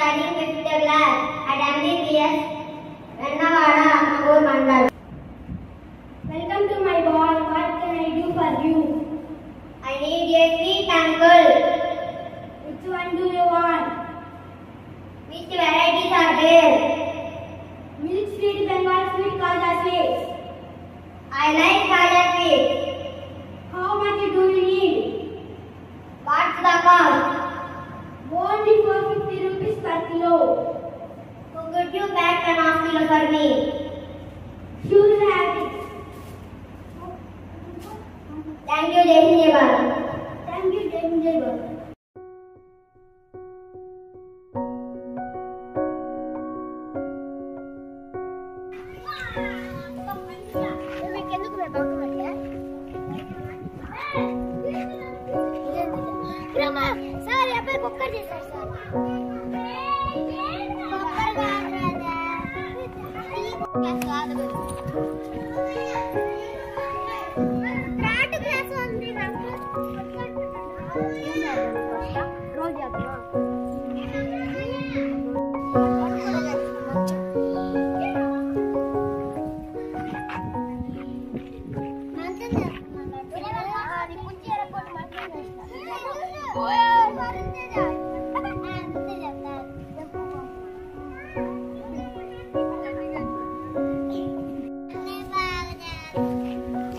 studying 5th class at MBBS Vennavada, Amagur Mandal. Welcome to my ball. What can I do for you? I need a sweet uncle. Which one do you want? Which varieties are there? Milk sweet, Bengal sweet, Kaja sweet. I like Kaja sweet. How much do you need? What's the cost? Only 450 rupees per kilo. So could you pack an half kilo for me? Sure, have it. Thank you, Jai Hind, Jai Bharat. Thank you, Jai Hind, Jai Bharat. Sir అబ్బాయి cooker చేశారు sir cooker కాదు class ఉంది నాకు రోజు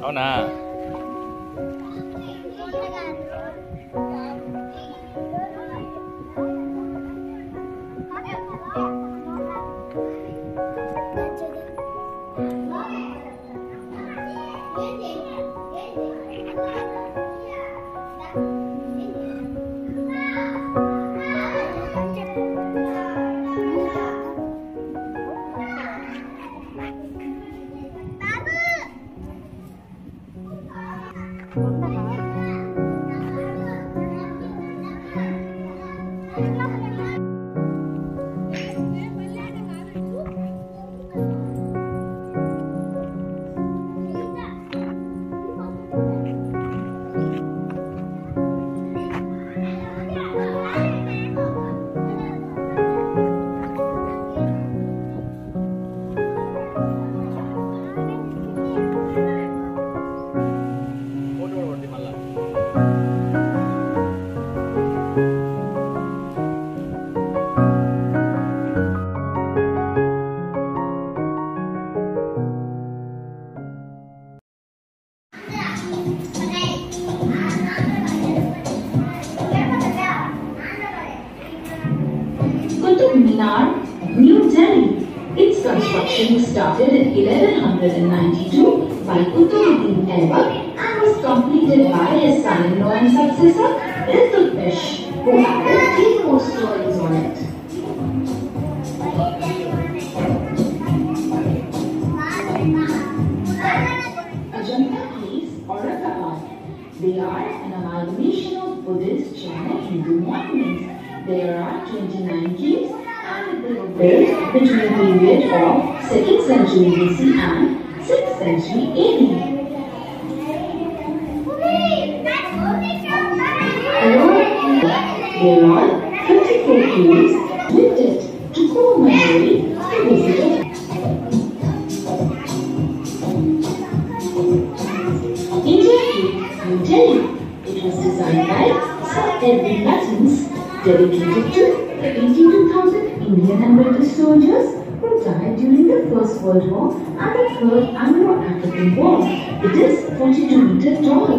అవునా Qutub Minar, New Delhi. Its construction started in 1192 by Qutbuddin Aibak and was completed by his son-in-law and successor, Iltutmish, who added 3 more stories on it. Ajanta Caves, Aurangabad. They are an amalgamation of Buddhist, Jain and Hindu monuments. There are 29 caves and they were built between the period of 2nd century BC and 6th century AD. There are 34 caves with it to commemorate the visit of India Gate, New Delhi. It was designed by Sir Edwin Lutyens, dedicated to the 82,000 Indian and British soldiers who died during the First World War and the Third Anglo-African War. It is 42 meters tall.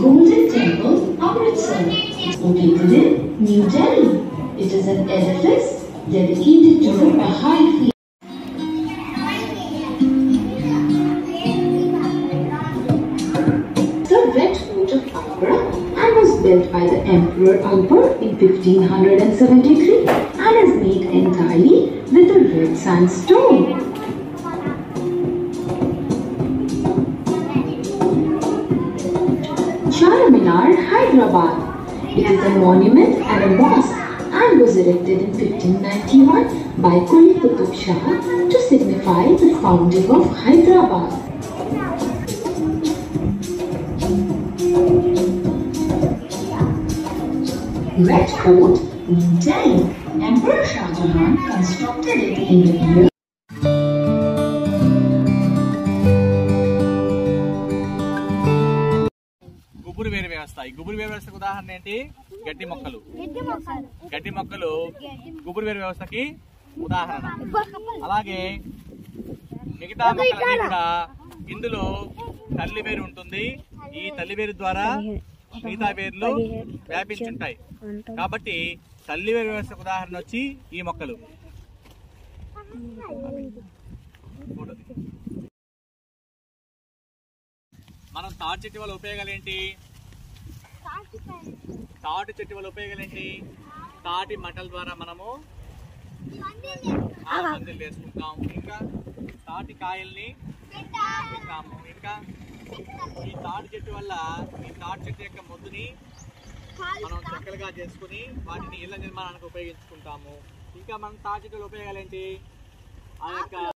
Golden Temple, Amritsar, located in New Delhi. It is an edifice dedicated to the Baha'i faith. The Red Fort of Agra and was built by the Emperor Akbar in 1573 and is made entirely with the red sandstone. Charminar, Hyderabad. It is a monument and a mosque and was erected in 1591 by Quli Qutub Shah to signify the founding of Hyderabad. Red Fort, New Delhi. Emperor Shah Jahan constructed it in the year. గుబురు వేరు వ్యవస్థ. ఈ గుబురు వేరు వ్యవస్థకు ఉదాహరణ ఏంటి? గడ్డి మొక్కలు. గడ్డి మొక్కలు గుబురు వేరు వ్యవస్థకి ఉదాహరణ. అలాగే మిగతా మొక్కలన్నీ కూడా ఇందులో తల్లి వేరు ఉంటుంది. ఈ తల్లి వేరు ద్వారా మిగతా వేర్లు వ్యాపించుంటాయి. కాబట్టి తల్లి వేరు వ్యవస్థకు ఉదాహరణ వచ్చి ఈ మొక్కలు. మనం తాటి చెట్టు వల్ల ఉపయోగాలు ఏంటి? తాటి చెట్టు వల్ల ఉపయోగాలు ఏంటి? తాటి మట్టల ద్వారా మనము మందులు వేసుకుంటాం. ఇంకా తాటి కాయల్ని తింటాము. ఇంకా ఈ తాటి చెట్టు వల్ల ఈ తాటి చెట్టు యొక్క మొద్దుని మనం చెక్కలుగా చేసుకుని వాటిని ఇళ్ల నిర్మాణానికి ఉపయోగించుకుంటాము. ఇంకా మనం తాటి చెట్టు ఉపయోగాలు ఏంటి? ఆ యొక్క